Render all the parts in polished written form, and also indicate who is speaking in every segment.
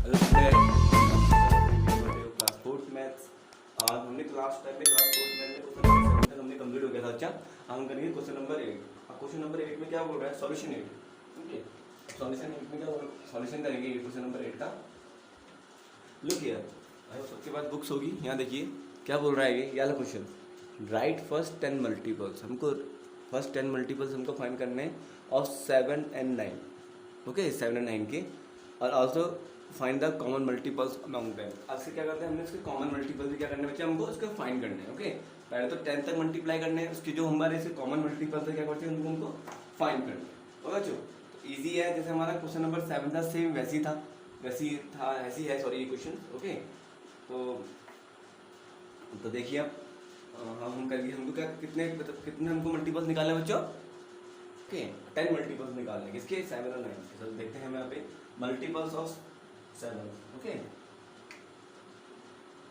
Speaker 1: Hello student, class fourth maths. हमने last time में class fourth math में question number 7 तक हमने कंप्लीट हो गया था। अच्छा, हम करेंगे क्वेश्चन नंबर 8। अब क्वेश्चन नंबर 8 में क्या बोल रहा है? सॉल्यूशन 8। ओके, सॉल्यूशन 8 में क्या बोल, सॉल्यूशन करेंगे क्वेश्चन नंबर 8 का। लुक हियर, आई सबके पास बुक्स होगी। यहाँ देखिए क्या बोल रहा है ये वाला क्वेश्चन। राइट फर्स्ट 10 मल्टीपल्स, हमको फर्स्ट 10 मल्टीपल्स हमको फाइंड करने हैं ऑफ 7 and 9। ओके, 7 and 9 के, और also find the common multiples among them. अब से क्या करते हैं, हमने इसके कॉमन मल्टीपल्स भी क्या करने बच्चे, हमको उसको फाइंड करने हैं। ओके, पहले तो 10 तक मल्टीप्लाई करने हैं, उसके जो हमारे इसके कॉमन मल्टीपल्स है क्या करते हैं, हमको फाइंड करने हैं। ओके बच्चों, ईजी है। जैसे हमारा क्वेश्चन नंबर 7 था, सेम वैसी ऐसी है सॉरी ये क्वेश्चन। ओके, तो देखिए अब हम करेंगे, हमको क्या कितने हमको मल्टीपल्स निकालने बच्चों। ओके, 10 मल्टीपल्स निकालने किसके, 7 और 9 के। तो देखते हैं हम यहाँ पे मल्टीपल्स ऑफ 7। ओके,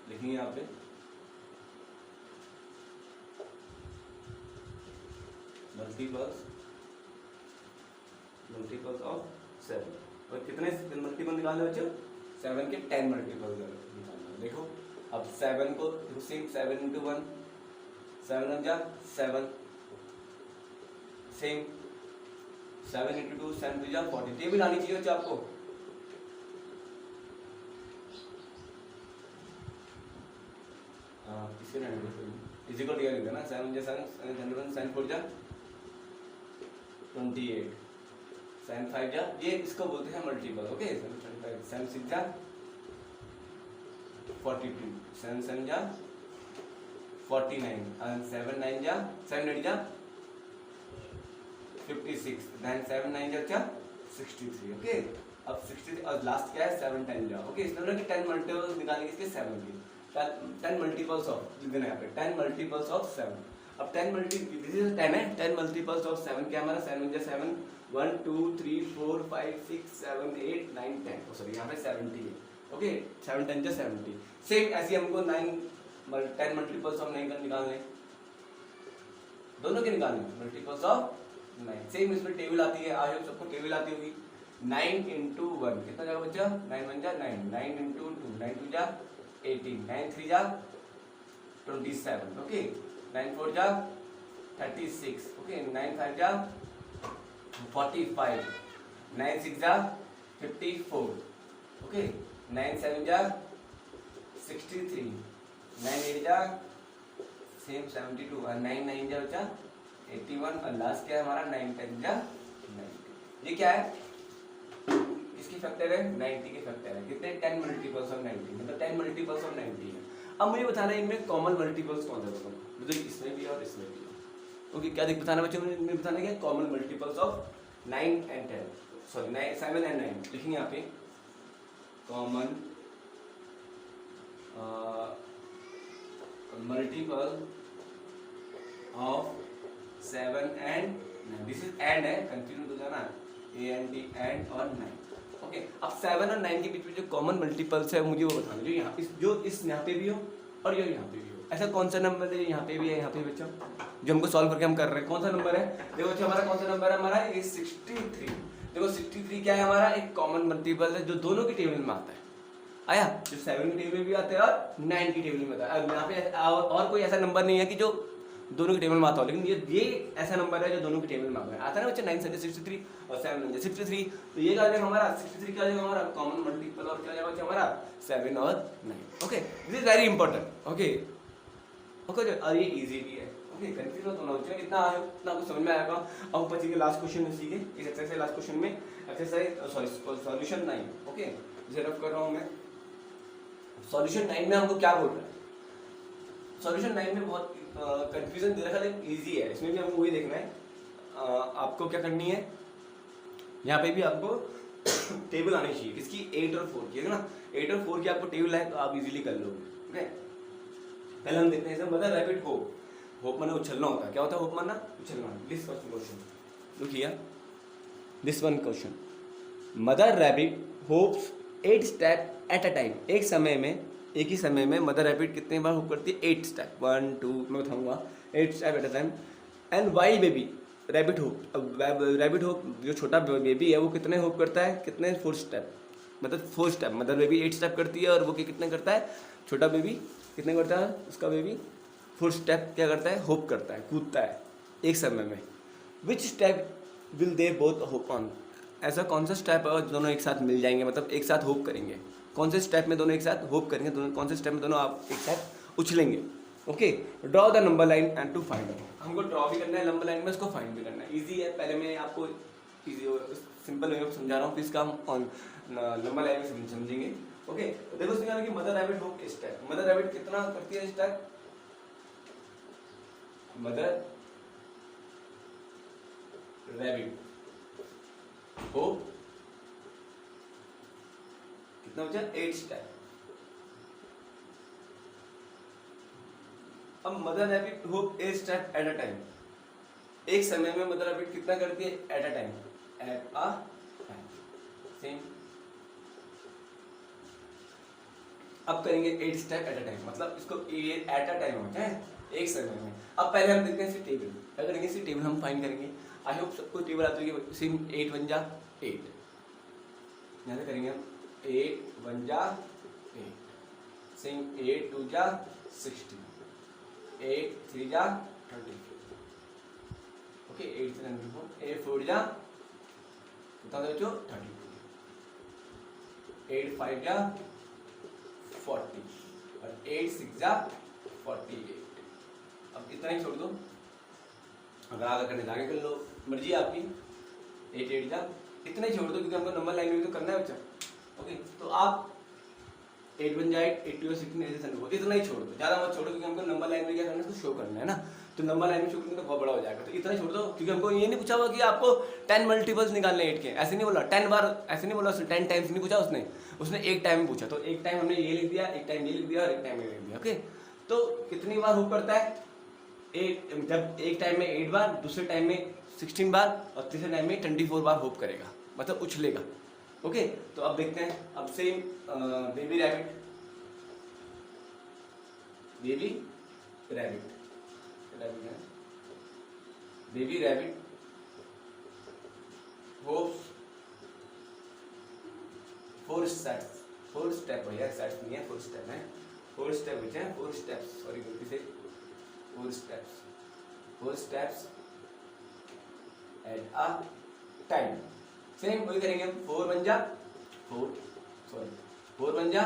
Speaker 1: लिखिए यहाँ पे मल्टीपल्स ऑफ 7। और कितने मल्टीपल निकालने बच्चों, 7 के 10 मल्टीपल्स निकालना। देखो अब 7 को सेम 7 into 1, 7 1 जा 7, सेम 7 into 2, 7 2 जा 40। टेबल आनी चाहिए बच्चों आपको। इसके इजिकल डी लिखा ना, 7 जा 7, 7 4 जा 28, 7 5 जा, ये इसको बोलते हैं मल्टीपल। ओके, 7 6 जा 42, 7 7 जा 49, and 7 9 जा 7 8 जा 56, then 7 9 जा 63। ओके, अब 63 और लास्ट क्या है 7 10 जा। ओके, इस तरह की 10 मल्टीपल्स निकालेंगे इसके 7 की। 10 मल्टीपल्स ऑफ, लिख देना यहाँ पे 10 मल्टीपल्स ऑफ 7। अब 10 मल्टीपल्स ऑफ 7 क्या हमारा, 7 जा 7, 1 2 3 4 5 6 7 8 9 10, सॉरी यहाँ पे 70 है। ओके, 7 10 जा 70। सेम ऐसे हमको 10 मल्टीपल्स ऑफ 9 का निकालने, दोनों के निकालने मल्टीपल्स ऑफ 9। सेम इसमें टेबल आती है, आज सबको टेबल आती होगी। 9 into 1 कितना जाएगा बच्चा, 9 1 जा 9, 9 into 2, 9 2 जा 18, 9 3 जा 27। ओके, 9 4 जा 36। ओके, 9 5 जा 45, 9 6 जा 54। ओके, 9 7 जा 63, 9 8 जा सेम 72, और 9 9 जा बच्चा 81, और लास्ट क्या है हमारा 9 10 जा 90। ये क्या है, किसकी फैक्टर है, 90 के फैक्टर है। कितने, 10 मल्टीपल्स ऑफ 90, मतलब 10 मल्टीपल्स ऑफ 90 है। अब मुझे बताना है इनमें कॉमन मल्टीपल्स कौन सा है, मतलब इसमें भी और इसमें भी। ओके, क्या बताना बच्चों, मुझे बताना है common multiples of 9 and 10, sorry 7 and 9। लिखेंगे यहाँ पे common multiple of 7 and 9। This is and है, कंफ्यूजन हो जाना, AND एंड और 9। ओके, अब 7 और 9 के बीच में जो कॉमन मल्टीपल्स है मुझे वो बताना, जो यहाँ इस यहाँ पे भी हो और जो यहाँ पे भी हो। ऐसा कौन सा नंबर है यहाँ पे भी है, यहाँ पे बच्चों, जो हमको सॉल्व करके हम कर रहे हैं, कौन सा नंबर है। देखो बच्चों हमारा कौन सा नंबर है, हमारा ये 63। देखो 63 क्या है, हमारा एक कॉमन मल्टीपल है जो दोनों की टेबल में आता है। आया, जो 7 की टेबल में भी आता है और 9 की टेबल में आता है। अब यहाँ पे और कोई ऐसा नंबर नहीं है कि जो दोनों की टेबल में आता हो, लेकिन ये ऐसा नंबर है जो दोनों की टेबल में आता है ना बच्चे। 9 7 63 और 7 9 63, तो ये क्या जाएगा हमारा 63 क्या जाएगा हमारा कॉमन मल्टीपल, और क्या जाएगा हमारा 7 और 9। Okay, this is very important. Okay okay, और ये इजी भी है। ओके, कंफ्यूज मत होना बच्चों, इतना आया इतना आपको समझ में आएगा। अब बच्चे के लास्ट क्वेश्चन में सीखे, इस एक्सरसाइज लास्ट क्वेश्चन में एक्सरसाइज सॉरी सॉल्यूशन 9। ओके, इसे रफ कर रहा हूँ मैं। सॉल्यूशन 9 में हमको क्या बोल रहा है, सॉल्यूशन 9 में बहुत कंफ्यूजन दे रखा है, लेकिन ईजी है। इसमें भी हमको वही देखना है। आपको क्या करनी है, यहाँ पे भी आपको टेबल आनी चाहिए किसकी, 8 और 4 की, है ना। 8 और 4 की आपको टेबल है तो आप इजीली कर लोगे। ओके, पहले हम देखते हैं इसमें मदर रैबिट होप। होप माने उछलना होता है, क्या होता है होप माना, उछलना। This first question, look here, this one question, mother rabbit hops 8 step at a time. एक ही समय में मदर रैबिट कितने बार होप करती है, 8 स्टेप, 1 2 मैं बताऊंगा, 8 step at a time. And Y baby rabbit hop, अब रैबिट होप जो छोटा बेबी है वो कितने होप करता है, कितने 4 स्टेप, मतलब 4 स्टेप, मदर बेबी 8 स्टेप करती है और वो कितने करता है, छोटा बेबी कितने करता है, उसका बेबी 4 स्टेप क्या करता है, होप करता है, कूदता है एक समय में। Which step will they both hope on, ऐसा कौन सा स्टेप है दोनों एक साथ मिल जाएंगे, मतलब एक साथ होप करेंगे, कौन से स्टेप में दोनों एक साथ होप करेंगे, दोनों कौन से स्टेप में दोनों आप एक साथ उछलेंगे। Okay, draw the number line and to find, हमको ड्रॉ भी करना है नंबर लाइन में, उसको फाइंड भी करना है। इजी है, पहले मैं आपको इजी सिंपल वे में समझा रहा हूँ, फिर इसका हम ऑन नंबर लाइन में समझेंगे। ओके, तो देखो इसमें कि mother rabbit hope step, mother rabbit कितना करती है स्टेप, मदर रैबिट होप कितना बचा, 8 स्टेप। अब mother rabbit hope 8 step at a time, एक समय में मदर रैबिट कितना करती है, eight a time, eight a time same. अब करेंगे 8 स्टेप एट अ टाइम, मतलब इसको एट अ टाइम होता है एक समय में। अब पहले हम देखते हैं इसी टेबल, क्या करेंगे, इसी टेबल हम फाइंड करेंगे। आई होप सबको टेबल आती है, सेम 8 1 जा 8, यहाँ से करेंगे हम 8 1 जा 8, सेम 8 2 जा 16, 8 3 जा 34, ओके 8 3 24, 8 4 जा कितना बच्चों 32, 8 5 जा 40 और 8 6 जा 48। अब इतना ही छोड़ दो, अगर आगे करने आगे कर लो, मर्जी आपकी। 8 8 जा इतना ही छोड़ दो, क्योंकि हमको नंबर लाइन में तो करना है बच्चा। ओके, तो आप 8 1 जा 8, 8 2 16 ऐसे समझो, इतना ही छोड़ दो, ज़्यादा मत छोड़ो, क्योंकि हमको नंबर लाइन में क्या करना है, उसको शो करना है ना, तो नंबर लाइन में शो करना तो बहुत बड़ा हो जाएगा, तो इतना ही छोड़ दो। क्योंकि हमको ये नहीं पूछा हुआ कि आपको 10 मल्टीपल्स निकालने 8 के, ऐसे नहीं बोला 10 बार, ऐसे नहीं बोला उसने 10 टाइम्स नहीं पूछा उसने एक टाइम पूछा, तो एक टाइम हमने ये लिख दिया, एक टाइम ये लिख दिया और एक टाइम ये लिख दिया। ओके, तो कितनी बार होप करता है, 8, जब एक टाइम में 8 बार, दूसरे टाइम में 16 बार और तीसरे टाइम में 24 बार होप करेगा, मतलब उछलेगा। ओके, तो अब देखते हैं, अब same baby rabbit, baby rabbit, rabbit है, baby rabbit hops 4 steps, 4 step भैया, स्टेप्स नहीं है 4 स्टेप है, 4 स्टेप बचे हैं, 4 स्टेप्स, सॉरी गलती से 4 steps, 4 steps eight a time, same वही करेंगे हम। 4 1 जा 4, सॉरी 4 1 जा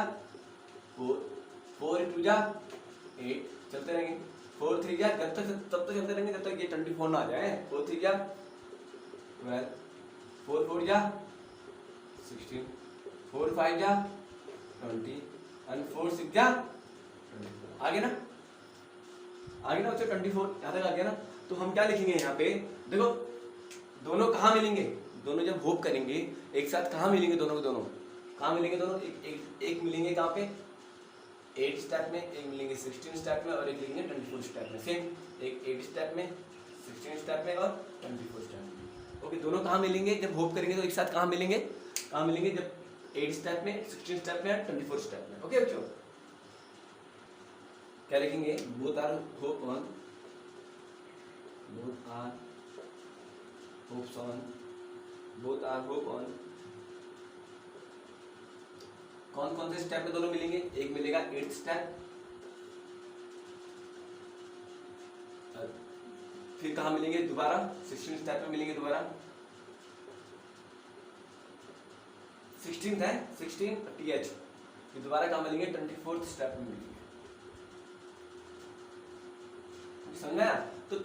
Speaker 1: 4, 4 2 जा 8, चलते रहेंगे। 4 3 जा, जब तक तब तक चलते रहेंगे जब तक ये 24 ना आ जाए। 4 3 जा 12, 4 4 जा 16, 4 5 जा 20 और 4 6 जा 24। आगे ना, आगे ना बच्चों 24 यहाँ तक आ गया ना। तो हम क्या लिखेंगे यहाँ पे, देखो दोनों कहाँ मिलेंगे, दोनों जब होप करेंगे एक साथ कहाँ मिलेंगे, दोनों कहाँ मिलेंगे, दोनों एक मिलेंगे कहाँ पे, 8 स्टेप में, एक मिलेंगे 16 स्टेप में और एक मिलेंगे 24 स्टेप में। सेम, एक 8 स्टेप में, 16 स्टेप में और 24 स्टेप में। ओके, दोनों कहाँ मिलेंगे, जब होप करेंगे तो एक साथ कहाँ मिलेंगे, जब 8 स्टेप में, 16 स्टेप में और 24 स्टेप में। ओके बच्चों, क्या लिखेंगे, both are hop on, both are hops on, both are hop on, कौन कौन से स्टेप में दोनों मिलेंगे, एक मिलेगा 8th स्टेप, फिर कहाँ मिलेंगे दोबारा, 16 स्टेप में मिलेंगे दोबारा, 16th है 16 TH, फिर दोबारा कहाँ मिलेंगे 24th स्टेप में मिलेंगे। समझ आया, तो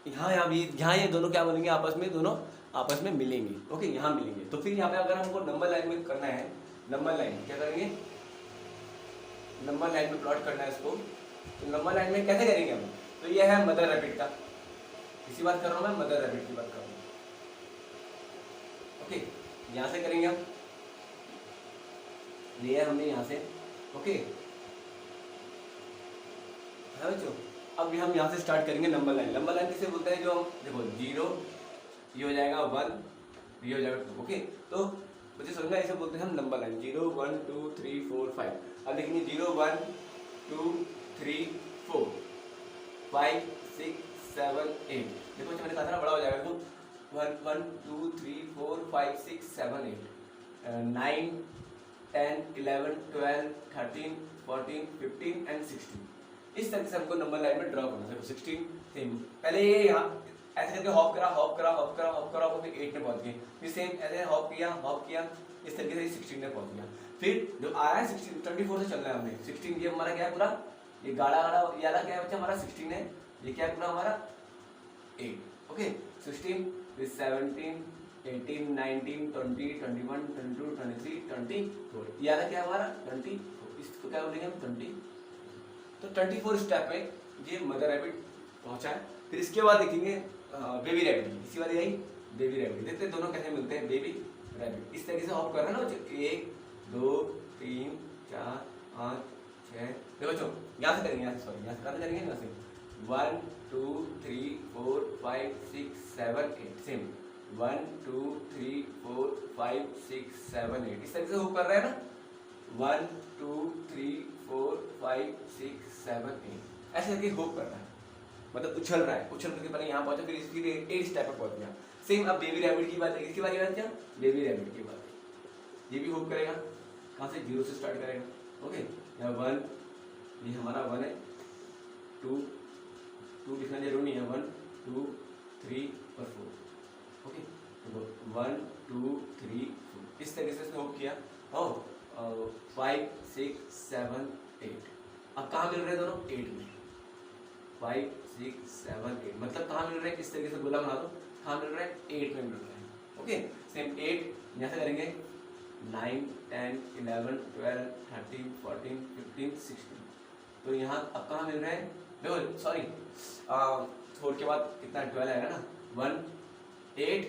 Speaker 1: यहाँ ये दोनों क्या बोलेंगे, आपस में दोनों आपस में मिलेंगे। ओके, यहाँ मिलेंगे। तो फिर यहाँ पे अगर हमको नंबर लाइन में करना है, नंबर लाइन क्या करेंगे, नंबर लाइन में प्लॉट करना है इसको, तो नंबर लाइन में कैसे करेंगे हम, तो ये है मदर रैबिट का, इसी बात कर रहा हूँ मैं, मदर रैबिट की बात कर रहा हूँ। ओके, यहाँ से करेंगे हम, लिया हमने यहाँ से। ओके है बच्चों, अब हम यहाँ से स्टार्ट करेंगे नंबर लाइन। नंबर लाइन किसे बोलते हैं, जो हम देखो 0 ये हो जाएगा 1, ये हो जाएगा 2। ओके, तो बच्चे समझना, इसे बोलते हैं हम नंबर लाइन, 0 1 2 3 4 5। अब देखेंगे 0 1 2 3 4 5 6 7 8। देखो बच्चे मैंने कहा था ना बड़ा हो जाएगा, तो 1 1 2 3 4 5 6 7 8 9 10, 11, 12, 13, 14, 15 एंड 16। इस तरह से हमको नंबर लाइन में ड्रॉ करना है। 16 सेम, पहले ये यहाँ ऐसे करके हॉप करा हॉप करा हॉप करा हॉप करा, फिर 8 में पहुंच गए, फिर सेम ऐसे हॉप किया, इस तरीके से 16 में पहुंच गया। फिर जो आ रहा है 16, 24 से चल रहा है हमने 16, ये हमारा क्या है पूरा, ये गाढ़ा गाढ़ा ये वाला क्या है बच्चा हमारा 16 है, ये क्या है पूरा हमारा 8। ओके 16 फिर 17, 18, 19, 20, 21, 22, 23, 24, ये वाला क्या है हमारा 24, इसको क्या बोलेंगे हम 20। तो 24 स्टेप में ये मदर रैबिट पहुंचा है। फिर इसके बाद देखेंगे बेबी रैबिट, इसी वाली आई बेबी रैबिट, देखते हैं दोनों कैसे मिलते हैं बेबी रैबिट। इस तरीके से हॉप कर रहे हैं ना बच्चों, 1 2 3 4 5 6, देखो बच्चों यहाँ से करेंगे, यहाँ से सॉरी यहाँ से करेंगे यहाँ से 1 2 3 4 5 6 7 8, सेम 1 2 3 4 5 6 7 8, इस तरीके से हॉप कर रहे हैं ना 1 2 3 4 5 6 7 8, ऐसे करके होप कर रहा है, मतलब उछल रहा है, उछल करके पहले यहाँ पहुंचा, फिर इसकी 8 स्टेप पर पहुंच गया। सेम अब बेबी रैबिट की बात है, इसकी बात क्या बेबी रैबिट की बात है, ये भी होप करेगा, कहाँ से 0 से स्टार्ट करेगा। ओके यहाँ 1, ये हमारा 1 है, 2 लिखना जरूरी नहीं है, 1 2 3 और 4। ओके 1 2 3 4, इस तरीके से इसने होप किया। और 5 6 7 8, अब कहाँ मिल रहे हैं दोनों 8 में, 5 6 7 8, मतलब कहाँ मिल रहे हैं, इस तरीके से गोला बना दो, कहाँ मिल रहा है 8 में मिल रहा है। ओके सेम 8 यहाँ से करेंगे 9 10 11 12 13 14 15 16, तो यहाँ अब कहाँ मिल रहे हैं, देखो सॉरी 4 के बाद कितना 12 आएगा ना, 1 8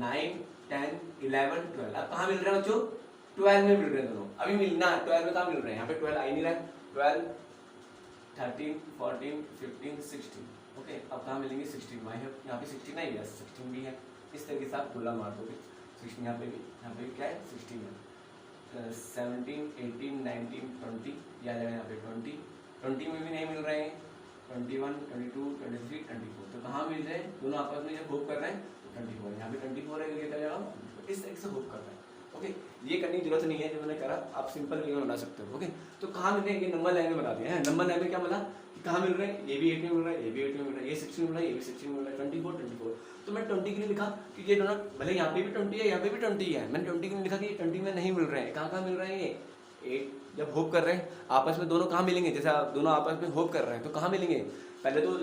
Speaker 1: 9 10 11 12, अब कहाँ मिल रहे हैं बच्चों 12 में मिल रहे हैं दोनों, अभी मिलना 12 में कहाँ मिल रहे हैं, यहाँ पे 12 आ ही नहीं रहा है, 12 13 14 15 16। ओके अब कहाँ मिलेंगे 16, यहाँ पे 16 है, यस 16 भी है, इस तरीके से आप गोला मार दोगे 16, यहाँ पे भी क्या है 16 है, 17 18 19 20, या यहाँ पे 20 में भी नहीं मिल रहे हैं, 21 22 23 24, तो कहाँ मिल रहे हैं दोनों आपस में जब होप कर रहे हैं 24, यहाँ पे 24 है, ये क्या इस तरीके से होप कर रहे हैं। ओके ये करने की जरूरत नहीं है, जो मैंने करा आप सिंपल वे में बना सकते हो। ओके तो कहाँ मिल रहे हैं, ये नंबर लाइन में बता दिया है, नंबर लाइन में क्या मिला कि कहाँ मिल रहे हैं, ये भी 8 में मिल रहा है, ये भी 8 में मिल रहा है, ये 16 मिल रहा है, ये भी 16 मिल रहा है, 24 तो मैं 20 के लिए लिखा कि ये दोनों भले यहाँ पे भी 20 है यहाँ पे भी 20 है, मैंने 20 के लिए लिखा कि ये 20 में नहीं मिल रहे हैं, कहाँ मिल रहे हैं ये 8, जब होप कर रहे हैं आपस में दोनों कहाँ मिलेंगे, जैसे आप दोनों आपस में होप कर रहे हैं तो कहाँ मिलेंगे, पहले तो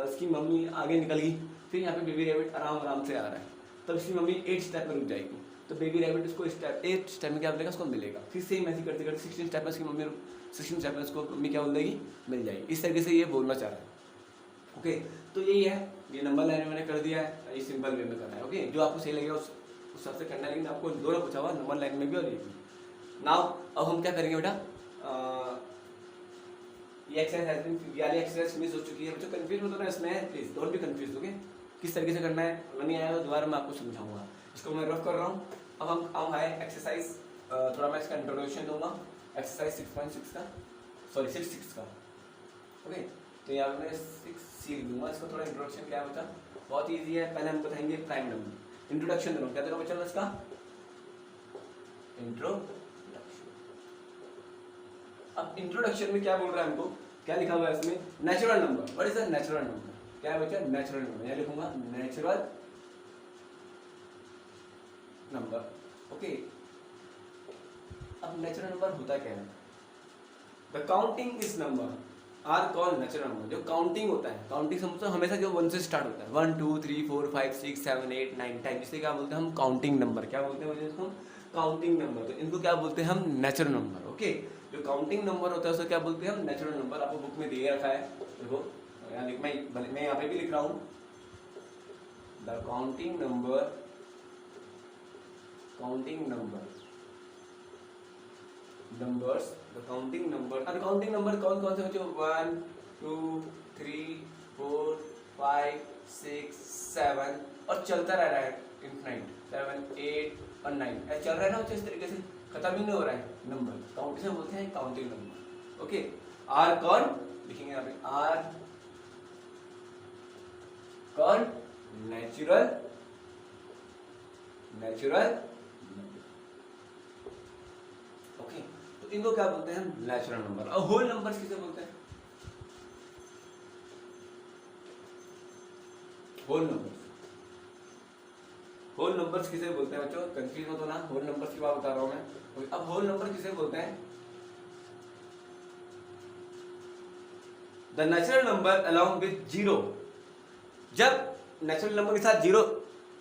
Speaker 1: इसकी मम्मी आगे निकल गई, फिर यहाँ पे बेबी रैबिट आराम से आ रहा है, तब इसकी मम्मी 8 स्टेप में रुक जाएगी, तो बेबी रैबिट उसको 8 स्टेप में क्या मिलेगा उसको मिलेगा, फिर सेम ऐसे करते करते 16 स्टेप में उसकी मम्मी 16 स्टेप में उसको मम्मी क्या बोल देगी मिल जाएगी, इस तरीके से ये बोलना चाह रहा है। ओके तो यही है, ये नंबर लाइन में मैंने कर दिया है, ये सिंपल वे में करना है। ओके जो आपको सही लगेगा उस हिसाब से करना है, लेकिन आपको दोनों पूछा हुआ नंबर लाइन में भी और ये भी। नाउ अब हम क्या करेंगे बेटा, ये एक्सरसाइज वाली एक्सरसाइज मिस हो चुकी है बच्चों, कंफ्यूज मत होना इसमें, please don't be confuse. Okay किस तरीके से करना है अगर नहीं आया तो दोबारा मैं आपको समझाऊंगा, इसको मैं रफ कर रहा हूँ। अब हम है एक्सरसाइज, थोड़ा मैं इसका इंट्रोडक्शन दूंगा, एक्सरसाइज 6.6 का, सॉरी 6.6 का। ओके तो यहाँ मैं 6 दूंगा, इसको थोड़ा इंट्रोडक्शन क्या बता, बहुत ईजी है। पहले हम बताएंगे प्राइम नंबर, इंट्रोडक्शन दे रहा हूँ, क्या दे रहा हूँ बच्चा इसका इंट्रोडक्शन। अब इंट्रोडक्शन में क्या बोल रहा है हमको, क्या लिखा हुआ है इसमें, natural number. What is a natural number, क्या है बच्चा नेचुरल नंबर, यहाँ लिखूंगा नेचुरल नंबर। ओके अब नेचुरल नंबर होता क्या है, the counting is number are called natural number. जो काउंटिंग होता है, काउंटिंग समझो हमेशा जो 1 से स्टार्ट होता है, 1 2 3 4 5 6 7 8 9 10, इसे क्या बोलते हैं हम काउंटिंग नंबर, क्या बोलते हैं इसको काउंटिंग नंबर, तो इनको क्या बोलते हैं हम नेचुरल नंबर। ओके जो काउंटिंग नंबर होता है उसे क्या बोलते हैं हम नेचुरल नंबर। आपको बुक में दिए रखा है, देखो यहाँ मैं यहाँ पे भी लिख रहा हूँ, the counting number numbers, the counting number. अब काउंटिंग नंबर कौन कौन से बच्चों, 1 2 3 4 5 6 7 और चलता रह रहा है इनफाइनाइट, 7 8 और 9 ऐसे चल रहा है ना बच्चों, इस तरीके से खत्म ही नहीं हो रहा है नंबर, काउंट से बोलते हैं काउंटिंग नंबर। ओके आर कौन लिखेंगे यहाँ पे, आर कौन नेचुरल तो इनको क्या बोलते हैं नेचुरल नंबर। और होल नंबर्स किसे बोलते हैं? होल नंबर्स, होल नंबर्स किसे बोलते हैं बच्चों? कंफ्यूज हो तो ना, होल नंबर्स की बात बता रहा हूं मैं। अब होल नंबर किसे बोलते हैं? The natural number along with zero. जब नेचुरल नंबर के साथ जीरो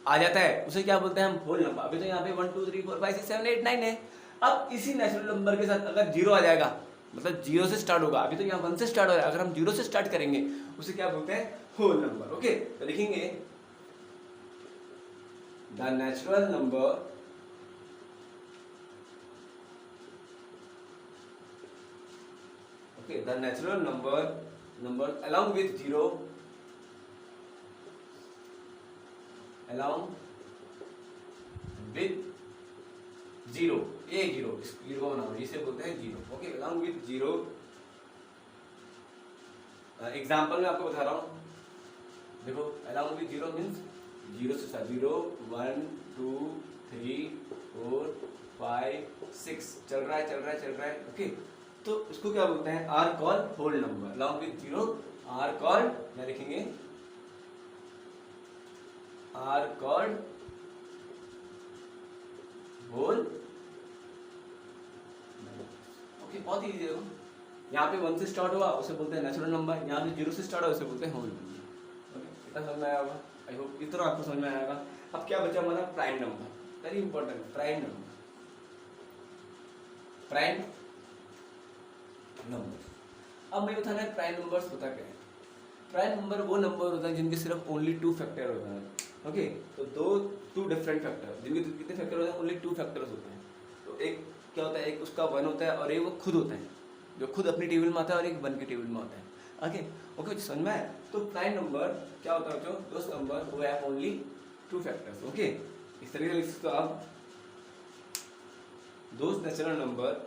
Speaker 1: आ जाता है उसे क्या बोलते हैं हम? Whole number. अभी तो यहाँ पे 1 2 3 4 5 6 7 8 9 है। अब इसी नेचुरल नंबर के साथ अगर जीरो आ जाएगा, मतलब जीरो से स्टार्ट होगा, अभी तो यहाँ 1 से स्टार्ट हो रहा है, अगर हम जीरो से स्टार्ट करेंगे उसे क्या बोलते हैं? Whole number. ओके, तो लिखेंगे the natural number okay the natural number along with zero along with zero, ये जीरो, इस जीरो को बनाओ, इसे बोलते हैं zero. Okay, along with zero. Example में आपको बता रहा हूँ, देखो along with zero means zero से स्टार्ट, 0 1 2 3 4 5 6 चल रहा है। ओके, तो इसको क्या बोलते हैं? Are call whole number. Along with zero are called, क्या लिखेंगे? Are called whole. ओके, बहुत इजी है। यहाँ पे 1 से स्टार्ट हुआ उसे बोलते हैं नेचुरल नंबर, यहाँ पे 0 से स्टार्ट हुआ उसे बोलते हैं होल नंबर। ओके, इतना समझ में आया होगा, आई होप इतना आपको समझ में आएगा। अब क्या बचा हमारा? Prime number, very important. Prime number, prime number. अब मैं बताना है प्राइम नंबर्स होता क्या है। प्राइम नंबर वो नंबर होता है जिनके सिर्फ ओनली 2 फैक्टर होता है। ओके, तो टू डिफरेंट फैक्टर, जिनके कितने फैक्टर होते हैं? ओनली 2 फैक्टर्स होते हैं। तो एक क्या होता है? एक उसका 1 होता है और एक वो खुद होता है, जो खुद अपनी टेबल में आता है, और एक 1 के टेबल में आता है। ओके, समझ में आया? तो प्राइम नंबर क्या होता है? जो दोस्त नंबर वो है ओनली 2 फैक्टर्स। ओके, इस तरीके से लिख सकते हो आप, दोस्त natural number.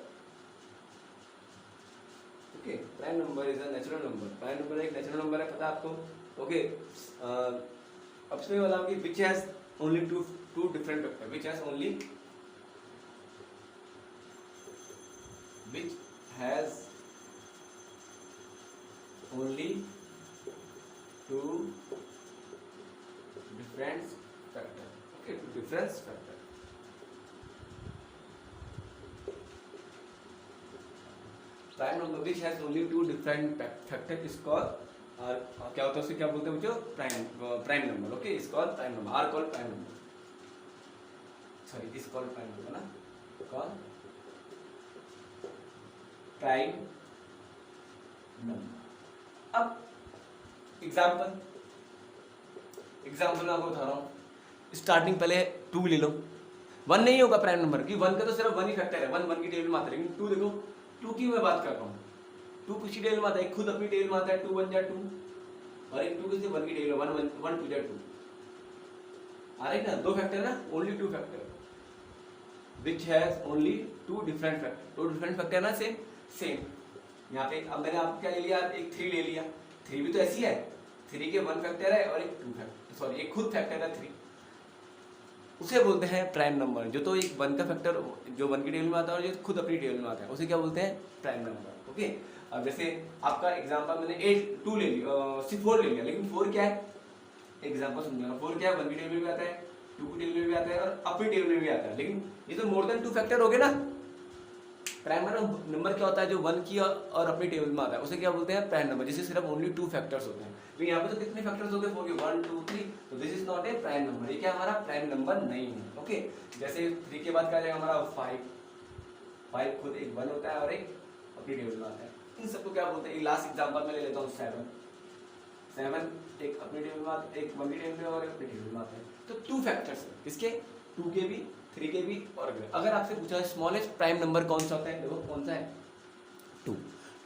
Speaker 1: Okay, prime number is a natural number. Prime number एक नेचुरल नंबर है, पता है आपको? ओके, अब इसमें बताऊं कि which has only two different factor, which has only two different factor. Okay, two difference factor. Prime number which has only 2 different factor is called, और क्या होता है उसे क्या बोलते हैं बच्चों? Prime number. Okay, is called prime number, are called prime number, sorry is called prime number ना, कॉल प्राइम नंबर। अब एग्जाम्पल में आपको बता रहा हूँ, स्टार्टिंग पहले 2 ले लो। 1 नहीं होगा प्राइम नंबर की, 1 का तो सिर्फ 1 ही फैक्टर है, 1 की टेबल में आता है। लेकिन 2 देखो, 2 की मैं बात कर रहा हूँ, 2 किसी टेबल में आता है, एक खुद अपनी टेबल में आता है, 2 1 जा 2, और एक 2 किसी 1 की टेबल में 1 2 जा 2 आ रहा है ना, 2 फैक्टर ना, only 2 factor which has only 2 different factor. 2 different factor ना, सेम। यहाँ पे अब मैंने आपको क्या ले लिया? एक 3 ले लिया। 3 भी तो ऐसी है, 3 के 1 फैक्टर है और एक 2 फैक्टर, सॉरी एक खुद फैक्टर है 3, उसे बोलते हैं प्राइम नंबर। जो तो एक 1 का फैक्टर जो 1 की टेबल में आता है और जो खुद अपनी टेबल में आता है, उसे क्या बोलते हैं? Prime number. ओके, अब जैसे आपका एग्जांपल मैंने 2 ले लिया, 4 ले लिया, लेकिन 4 क्या है? एग्जांपल समझाना, 4 क्या है? 1 की टेबल में भी आता है, 2 की टेबल में भी आता है और अपनी टेबल में भी आता है, लेकिन ये तो मोर देन 2 फैक्टर हो गए ना। प्राइम नंबर क्या होता है? जो 1 की और अपनी टेबल में आता है, उसे क्या बोलते हैं? प्राइम नंबर, जिससे सिर्फ ओनली 2 फैक्टर्स होते हैं। तो यहाँ पे तो कितने फैक्टर्स हो गए? 4 के 1 2 3, तो this is not a prime number, ये क्या हमारा प्राइम नंबर नहीं है। ओके, जैसे 3 के बाद क्या आ जाएगा हमारा? 5 खुद एक 1 होता है और एक अपनी टेबल में आता है। इन सबको क्या बोलते हैं? लास्ट एग्जांपल में ले लेता हूँ, 7 एक अपनी टेबल में आता है, एक 1 की टेबल में और एक अपनी टेबल में आता है। तो 2 फैक्टर्स है, किसके? 2 के भी, 3 के भी और अगर आपसे पूछा स्मॉलेस्ट प्राइम नंबर कौन सा होता है, देखो कौन सा है?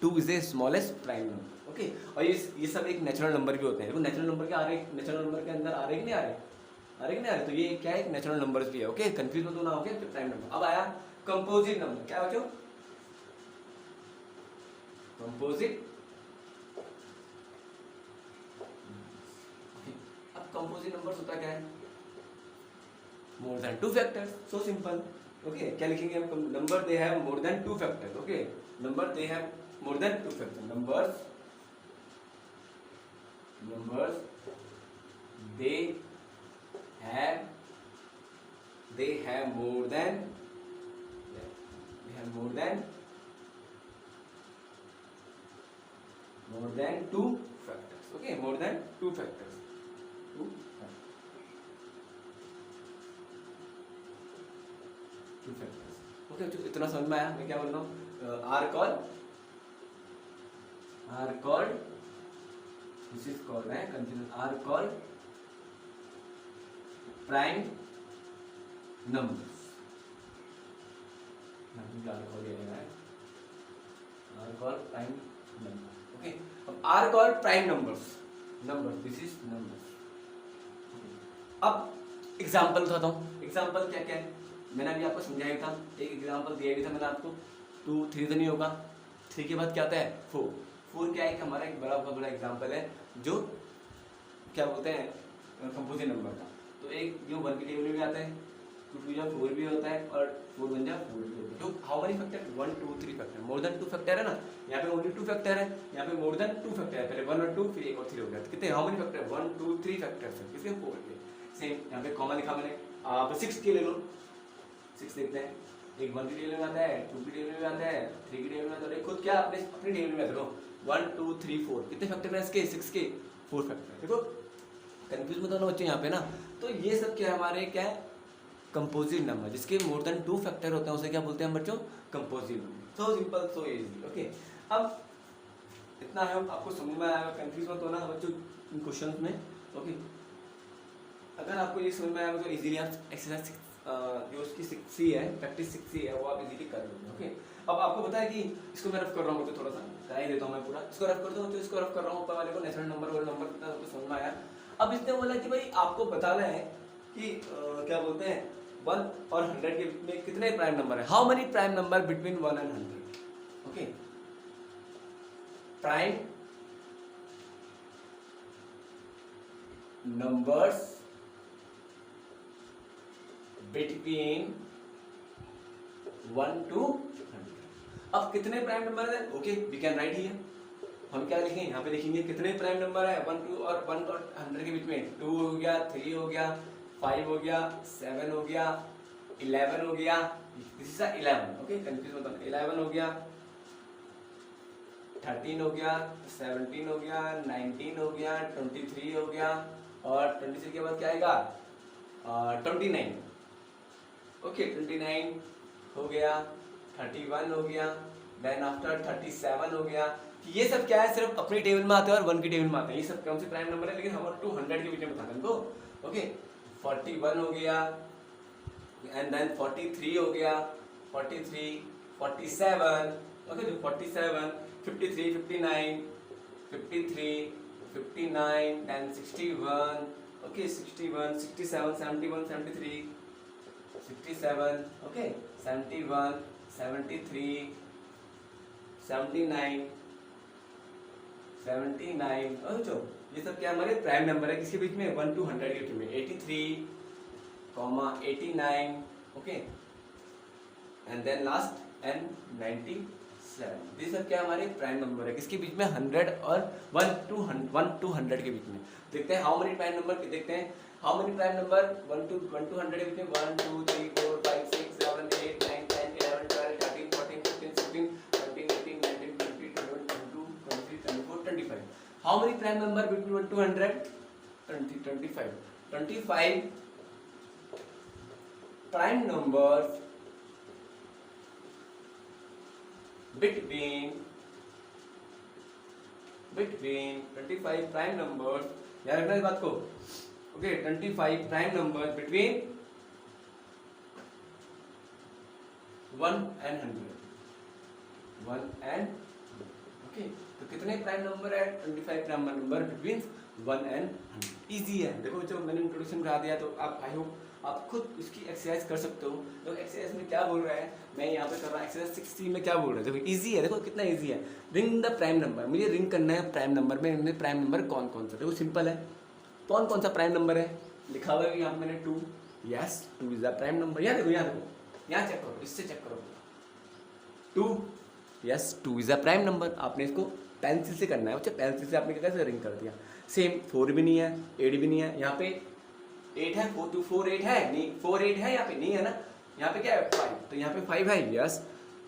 Speaker 1: 2 is a smallest prime number. Okay, और ये सब एक नेचुरल नंबर भी होते हैं। देखो नेचुरल नंबर के आ रहे, नेचुरल नंबर के अंदर आ रहे कि नहीं आ रहे? आ रहे कि नहीं आ रहे? तो ये क्या है? एक नेचुरल नंबर भी है। ओके, कंफ्यूज मत होना। ओके, तो प्राइम नंबर। अब आया कंपोजिट नंबर। क्या बच्चों? कंपोजिट। अब कंपोजिट नंबर्स होता क्या है? More than 2 factors, so simple. Okay क्या लिखेंगे हम, number they have more than 2 factors, okay number they have more than 2 factors, numbers they have more than 2 factors, okay more than 2 factors, 2 factors, okay तो इतना समझ में आया मैं क्या बोल रहा हूँ, are called this is called continuous are called prime numbers, are called prime numbers, okay अब are called prime numbers this is numbers, अब एग्जांपल बताता हूँ, एग्जांपल क्या क्या है मैंने अभी आपको समझाया था, एक एग्जांपल दिया भी था मैंने आपको, 2 3 तो नहीं होगा, 3 के बाद क्या आता है 4 क्या है कि हमारा एक बहुत बड़ा एग्जांपल है जो क्या बोलते हैं कंपोजिट नंबर का, तो एक जो 1 की टेबल में भी आता है, 2 जा 4 भी होता है और 4 1 जा 4 भी होता है, तो how many factor 1 2 3 factor, more than 2 factor है ना, यहाँ पे ओनली 2 फैक्टर है, यहाँ पे मोर देन 2 फैक्टर है, पहले 1 और 2 फिर 1 और 3 हो गया, तो कितने हाउ मेनी फैक्टर 1 2 3 फैक्टर्स है, किसके 4 के, सेम यहाँ पे कॉमन लिखा मैंने, आप 6 के ले लो, 6 देखते हैं, एक 1 की टेबल में आता है, 2 की टेबल में आता है, 3 की टेबल में आता है, खुद क्या अपनी टेबल में आता है 1 2 3 4 कितने फैक्टर हैं इसके 6 के 4 फैक्टर, देखो कंफ्यूज मत होना बच्चे यहाँ पे ना, तो ये सब क्या है हमारे क्या है कंपोजिट नंबर, जिसके मोर देन 2 फैक्टर होते हैं उसे क्या बोलते हैं बच्चों composite number, so simple so easy, okay अब इतना है आपको समझ में आया, कंफ्यूज मत होना बच्चों इन क्वेश्चंस में, ओके अगर आपको ये समझ में आया तो इजीली आप एक्सरसाइज जो उसकी 6C है प्रैक्टिस 6C है वो आप इजीली कर लोगे, ओके अब आपको पता है कि इसको मैं रफ कर रहा हूँ तो थोड़ा सा करा ही देता हूँ मैं पूरा, इसको रफ कर दूँ तो इसको रफ कर रहा हूँ, ऊपर वाले को नेचुरल नंबर और नंबर कितना तो समझ में आया, अब इसने बोला कि भाई आपको बताना है कि क्या बोलते हैं 1 और 100 के बीच में कितने प्राइम नंबर है, how many prime number between 1 and 100, okay prime numbers between 1 to 100, अब कितने प्राइम नंबर है, okay we can write here, हम क्या लिखेंगे यहाँ पे लिखेंगे कितने प्राइम नंबर है 1 2 और 1 और 100 के बीच में, 2 हो गया 3 हो गया 5 हो गया 7 हो गया 11 हो गया, दिस इज 11, ओके कंफ्यूज मत होना, 11 हो गया 13 हो गया 17 हो गया 19 हो गया 23 हो गया और 23 के बाद क्या आएगा 29, ओके 29 हो गया 31 हो गया, देन आफ्टर 37 हो गया, ये सब क्या है सिर्फ अपनी टेबल में आते हैं और 1 की टेबल में आते हैं, ये सब कौन से प्राइम नंबर है, लेकिन हम 200 के बीच में बताते हैं तो, ओके 41 हो गया एंड देन 43 हो गया 43 47, ओके जो 47 53 59 53 59 देन 61, ओके 61 67 71 73 67, okay 71 73 79 79, जो ये सब क्या हमारे प्राइम नंबर है किसके बीच में 1 to 100 के बीच में, 83 89, okay and then last and 97, ये सब क्या हमारे प्राइम नंबर है किसके बीच में 100 और 1 to 100 के बीच में, देखते हैं हाउ मेनी प्राइम नंबर देखते हैं, how many prime number 1 to 100 के बीच में 1 2 3 4 5 6 7 8 9 10 11 12 13 14 15 16 17 18 19 20 21 22 23 24 25, how many prime number between 1 to 100 25 prime numbers between 25 prime numbers, याद रखना इस बात को, okay 25 prime number between 1 and 100, okay तो कितने प्राइम नंबर है 25 prime number between 1 and 100, easy है, देखो जो मैंने इंट्रोडक्शन करा दिया तो आप आई होप आप खुद इसकी एक्सरसाइज कर सकते हो, तो एक्सरसाइज में क्या बोल रहा है मैं यहाँ पे कर रहा हूँ एक्सरसाइज 60 में क्या बोल रहा है, देखो इजी है, देखो कितना इजी है, रिंग द प्राइम नंबर, मुझे रिंग करना है प्राइम नंबर में, इनमें प्राइम नंबर कौन कौन सा, देखो सिंपल है, कौन सा प्राइम नंबर है लिखा हुआ है यहाँ पे मैंने 2, yes 2 is the prime number, यहाँ देखो यहाँ चेक करो, इससे चेक करो। 2, yes 2 is a prime number. आपने इसको पेंसिल से करना है, अच्छा पेंसिल से आपने कैसे रिंग कर दिया। सेम 4 भी नहीं है, 8 भी नहीं है, यहाँ पे 8 है, 4 2 4 8 है नहीं, 4 8 है यहाँ पे नहीं है ना, यहाँ पे क्या है 5, तो यहाँ पे 5 है, यस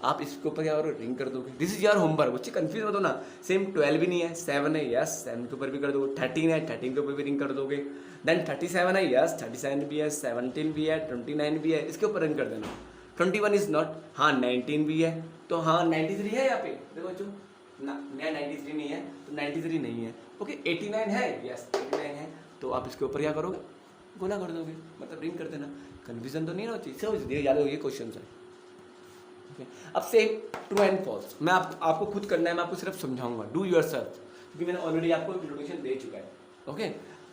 Speaker 1: आप इसके ऊपर क्या करो रिंग कर दोगे। दिस इज योर होमवर्क, बच्चे कंफ्यूज मत हो ना। सेम 12 भी नहीं है, 7 है, यस 7 के ऊपर भी कर दोगे। 13 है, 13 के ऊपर भी रिंग कर दोगे। देन 37 है, यस 37 भी है, 17 भी है, 29 भी है, इसके ऊपर रिंग कर देना। 21 इज नॉट, हाँ 19 भी है, तो हाँ 93 है यहाँ पे, देखो बच्चों ना 93 नहीं है तो 93 नहीं है। ओके 89 है, यस 89 है, तो आप इसके ऊपर क्या करोगे गुना कर दोगे, मतलब रिंग कर देना। कंफ्यूजन तो नहीं होती, समझ दिए, याद हो ये क्वेश्चन है। Okay. अब सेम ट्रू एंड फॉल्स मैं आपको खुद करना है, मैं आपको सिर्फ समझाऊंगा, डू योर सेल्फ, क्योंकि मैंने ऑलरेडी आपको इंट्रोडक्शन दे चुका है। ओके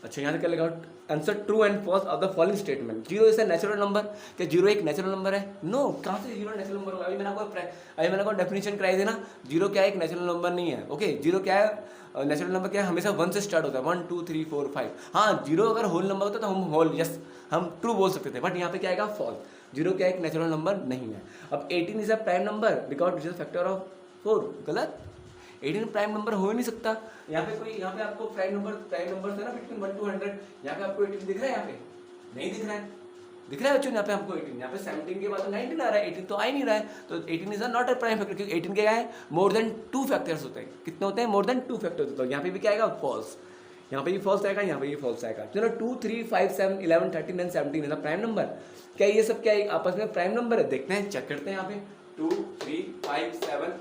Speaker 1: अच्छा यहाँ से क्या लगा, answer true and false of the following statement. 0 is a natural number, क्या 0 एक नेचुरल नंबर है? नो, कहाँ से 0 नेचुरल नंबर होगा? अभी मैंने आपको डेफिनेशन कराई थी ना, 0 क्या है एक नेचुरल नंबर नहीं है। ओके 0 क्या है नेचुरल नंबर, क्या है हमेशा 1 से स्टार्ट होता है, 1 2 3 4 5। हाँ 0 अगर होल नंबर होता तो हम होल यस हम ट्रू बोल सकते थे, बट यहाँ पे क्या आएगा फॉल्स। 0 क्या एक नेचुरल नंबर नहीं है। अब 18 is a prime number because it is a factor of 4, गलत। 18 प्राइम नंबर हो ही नहीं सकता। यहाँ पे आपको प्राइम नंबर है ना बिटवीन 1 to 100, यहाँ पे आपको 18 दिख रहा है, यहाँ पे नहीं दिख रहा है, दिख रहा है बच्चों यहाँ पे आपको 18, यहाँ पे 17 के बाद तो 19 आ रहा है, 18 तो आ ही नहीं रहा है, तो 18 is not a prime factor, क्योंकि 18 क्या है मोर देन 2 फैक्टर्स होते हैं। कितने होते हैं? मोर देन 2 फैक्टर्स होते हैं। यहाँ पे भी क्या आएगा फॉल्स, यहाँ पे भी फॉल्स आएगा, यहाँ पे भी फॉल्स आएगा। चलो 2 3 5 7 11 13 एंड 17 है प्राइम नंबर, क्या ये सब क्या आपस में प्राइम नंबर है? देखते हैं, चेक करते हैं। यहाँ पे 2 3 5 7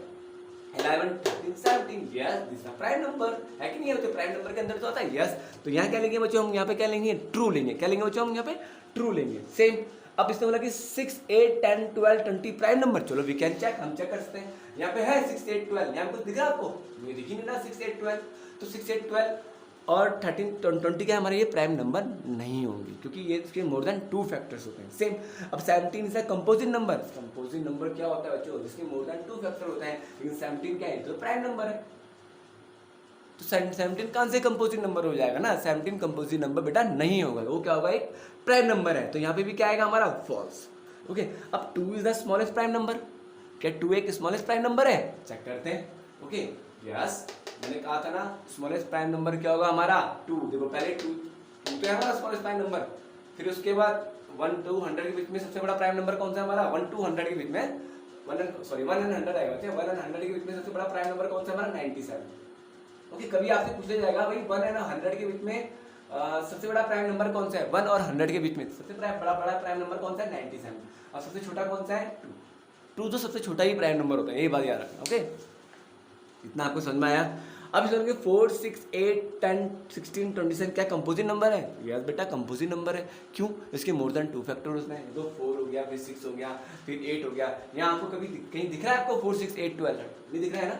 Speaker 1: 11 13 17, yes this is prime number है कि नहीं है? तो प्राइम नंबर के अंदर तो आता है, यस। तो यहाँ क्या लेंगे बच्चों हम? यहाँ पे क्या लेंगे? ट्रू लेंगे। क्या लेंगे बच्चों हम? यहाँ पे ट्रू लेंगे। सेम अब इसने बोला कि 6 8 10 12 20 प्राइम नंबर, चलो वी कैन चेक, हम चेक कर सकते हैं। यहाँ पे है 6 8 12, यहाँ पे कुछ दिख रहा है आपको? ये दिख ही नहीं रहा 6 8 12, तो 6 8 12 और 13 20 क्या हमारे ये प्राइम नंबर नहीं होंगे, क्योंकि ये इसके मोर देन 2 फैक्टर्स होते हैं। सेम अब 17 is a composite number. Composite number क्या होता है बच्चों? जिसके मोर देन 2 फैक्टर होते हैं, लेकिन 17 क्या है? तो प्राइम नंबर है, तो 17 कहाँ से कंपोजिट नंबर हो जाएगा ना? 17 कंपोजिट नंबर बेटा नहीं होगा, वो क्या होगा? एक प्राइम नंबर है, तो यहाँ पे भी क्या आएगा हमारा? फॉल्स। ओके अब 2 is the smallest prime number, क्या 2 एक स्मॉलेस्ट प्राइम नंबर है? चेक करते हैं। ओके यस मैंने कहा था ना स्मॉलेस्ट प्राइम नंबर क्या होगा हमारा? 2। देखो पहले 2 तो है हमारा स्मॉलेस्ट प्राइम नंबर, फिर उसके बाद 1 to 100 के बीच में सबसे बड़ा प्राइम नंबर कौन सा है हमारा? 1 to 100 के बीच में 1 and 100 आएगा। 1 and 100 के बीच में सबसे बड़ा प्राइम नंबर कौन सा है हमारा? 97। ओके कभी आपसे पूछा जाएगा भाई 1 and 100 के बीच में सबसे बड़ा प्राइम नंबर कौन सा है? 1 और 100 के बीच में सबसे बड़ा प्राइम नंबर कौन सा है? 97। और सबसे छोटा कौन सा है? 2 तो सबसे छोटा ही प्राइम नंबर होता है, ये बात याद रखना। ओके इतना आपको समझ में आया? अब इसमें 4 6 8 10 16 27 क्या कंपोजिट नंबर है? यस बेटा कंपोजिट नंबर है। क्यों? इसके मोर देन 2 फैक्टर होते हैं, तो 4 हो गया, फिर 6 हो गया, फिर 8 हो गया। यहाँ आपको कभी कहीं दिख रहा है आपको 4 6 8 12? नहीं दिख रहा है ना?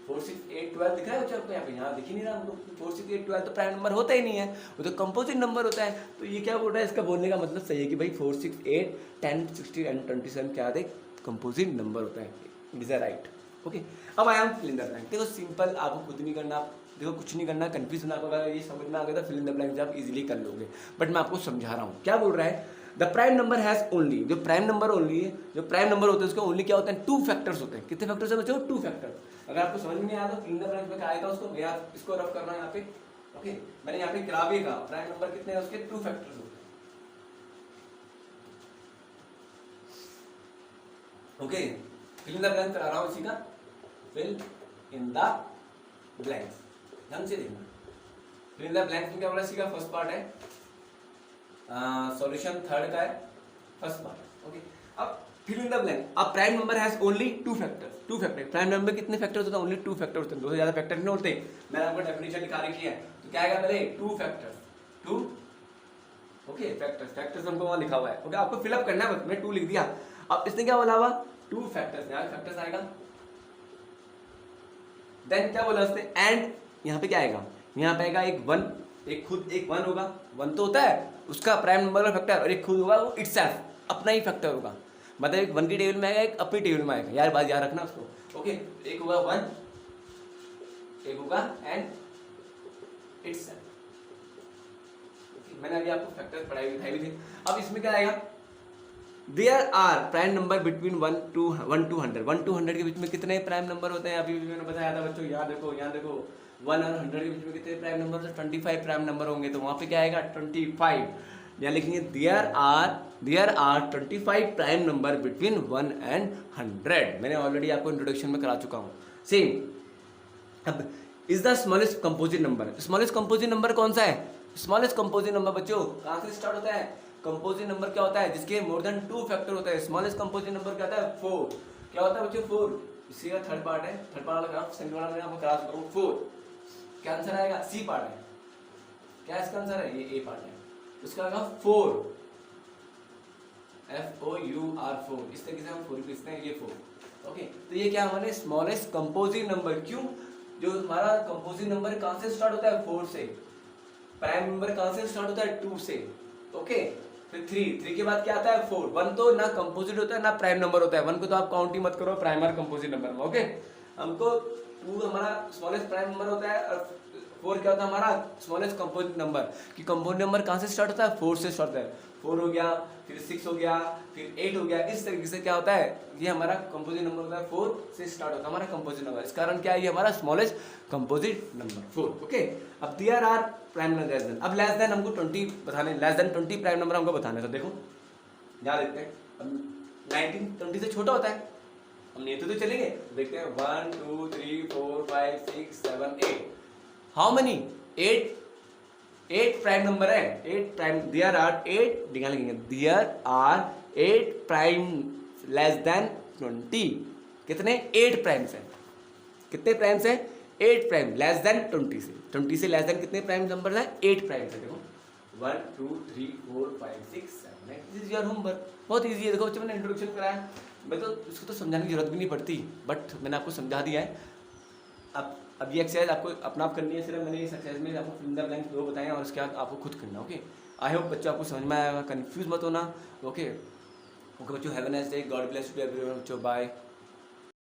Speaker 1: 4 6 8 12 दिख रहा है बच्चा आपको? यहाँ पे यहाँ दिख ही नहीं रहा हमको। 4 6 8 12 तो प्राइम नंबर होता ही नहीं है, वो तो कंपोजिट नंबर होता है। तो ये क्या बोल रहा है? इसका बोलने का मतलब सही है कि भाई 4 6 8 10 16 एंड 27 क्या है? कंपोजिट नंबर होता है। It is a right. Okay अब I am fill in the blank. देखो सिंपल, आपको खुद नहीं करना, देखो कुछ नहीं करना, कंफ्यूज होना होगा, ये समझ में आ गया था फिल इन द ब्लैंक आप इजीली कर लोगे। बट मैं आपको समझा रहा हूँ क्या बोल रहा है। The prime number has only, जो प्राइम नंबर ओनली है, जो प्राइम नंबर होते हैं उसके ओनली क्या होते हैं? 2 फैक्टर्स होते हैं। कितने फैक्टर्स है बच्चों? 2 फैक्टर्स। अगर आपको समझ में नहीं आया तो फिल इन द ब्लैंक में क्या आएगा उसको यार इसको रफ करना है यहाँ पे। ओके मैंने यहाँ पे करा भी कहा प्राइम नंबर कितने हैं उसके? 2 फैक्टर्स होते हैं। Okay fill in the blank करा रहा हूँ इसी का, फिल इन द ब्लैंक्स, ध्यान से देखना। फिल इन द ब्लैंक्स में क्या बोला? इसी का फर्स्ट पार्ट है, सॉल्यूशन थर्ड का है फर्स्ट पार्ट। ओके अब फिल इन द ब्लैंक। अब prime number has only 2 factors. 2 factor, prime number कितने फैक्टर्स होते हैं? ओनली 2 फैक्टर्स होते हैं, 2 से ज्यादा फैक्टर नहीं होते। मैंने आपको डेफिनेशन लिखा रखी है, तो क्या आएगा पहले? 2 फैक्टर्स, 2 ओके फैक्टर्स हमको वहां लिखा हुआ है। ओके आपको फिलअप करना है, मैं 2 लिख दिया। अब इसने क्या बोला हुआ? 2 फैक्टर्स, यहाँ फैक्टर्स आएगा। देन क्या बोला उसने? एंड यहाँ पे क्या आएगा? यहाँ पे आएगा एक 1, एक खुद एक 1 होगा, 1 तो होता है उसका प्राइम नंबर का फैक्टर, और एक खुद होगा वो इटसेल्फ अपना ही फैक्टर होगा। मतलब एक 1 की टेबल में आएगा, एक अपनी टेबल में आएगा। यार बात याद रखना उसको। ओके एक होगा 1, एक होगा एंड इटसेल्फ। मैंने अभी आपको फैक्टर पढ़ाई दिखाई भी थी। अब इसमें क्या आएगा? There are prime number between 1 to 100 1 to 100 के बीच में कितने प्राइम नंबर होते हैं? अभी भी मैंने बताया था बच्चों, यहाँ देखो 1 और 100 के बीच में कितने प्राइम नंबर होते हैं? 25 प्राइम नंबर होंगे, तो वहाँ पे क्या आएगा 25। यहाँ लिखेंगे there are 25 prime number between 1 and 100। मैंने ऑलरेडी आपको इंट्रोडक्शन में करा चुका हूँ। सेम। अब is the smallest composite number, smallest composite number कौन सा है? स्मॉलेस्ट कंपोजिट नंबर बच्चों कहाँ से स्टार्ट होता है? कंपोजिट नंबर क्या होता है? जिसके मोर देन 2 फैक्टर होता है। स्मॉलेस्ट कंपोजिट नंबर क्या होता है? 4। क्या होता है बच्चों? 4। इसी का थर्ड पार्ट है, थर्ड पार्ट वाला ग्राफ सेकंड वाला मैंने आपको करा चुका हूँ। 4 क्या आंसर आएगा? सी पार्ट है। क्या इसका आंसर है? ये ए पार्ट है। उसका आएगा 4, FOUR 4। इस तरीके से हम 4 लिखते हैं, ये 4। ओके, तो ये क्या हमारे स्मॉलेस्ट कंपोजिट नंबर। क्यों? जो हमारा कंपोजिट नंबर कहाँ से स्टार्ट होता है? 4 से। प्राइम नंबर कहाँ से स्टार्ट होता है? 2 से। ओके, फिर 3 के बाद क्या आता है? 4। 1 तो ना कंपोजिट होता है ना प्राइम नंबर होता है। 1 को तो आप काउंट ही मत करो प्राइम और कंपोजिट नंबर में। ओके, हमको 2 हमारा स्मॉलेस्ट प्राइम नंबर होता है और 4 क्या होता है हमारा? Smallest composite number. कि कंपोजिट नंबर कहाँ से स्टार्ट होता है? 4 से स्टार्ट होता है। 4 हो गया, फिर 6 हो गया, फिर 8 हो गया। इस तरीके से क्या होता है? ये हमारा कंपोजिट नंबर होता है। 4 से स्टार्ट होता है हमारा कंपोजिट नंबर। इस कारण क्या है? ये हमारा स्मॉलेस्ट कंपोजिट नंबर 4। ओके, अब there are prime number less than. अब लेस देन हमको 20 बताने, लेस देन 20 प्राइम नंबर हमको बताने। तो देखो यहाँ देखते हैं, अब 19 20 से छोटा होता है। हम ये तो चलेंगे, देखते हैं 1 2 3 4 5 6 7 8। How many? 8 प्राइम नंबर है। 8 प्राइम, देयर आर 8 निकालेंगे। There are 8 prime less than 20। कितने? 8 प्राइम्स हैं। कितने प्राइम्स हैं? 8 प्राइम लेस देन 20 से। 20 से लेस देन कितने प्राइम नंबर है? 8 प्राइम्स है। देखो 1 2 3 4 5 6 7 8। This is your homework. बहुत ईजी है। देखो बच्चों, मैंने इंट्रोडक्शन कराया, मैं तो इसको तो समझाने की जरूरत भी नहीं पड़ती, बट मैंने आपको समझा दिया है। अब ये एक्सरसाइज आपको अपना आप करनी है। सिर्फ मैंने इस एक्सरसाइज में आपको फिल द ब्लैंक्स 2 बताए और उसके बाद आपको खुद करना। ओके, आई होप बच्चों आपको समझ में आएगा, कंफ्यूज मत होना। ओके ओके बच्चों, have a nice day, God bless you everyone बच्चों, बाय।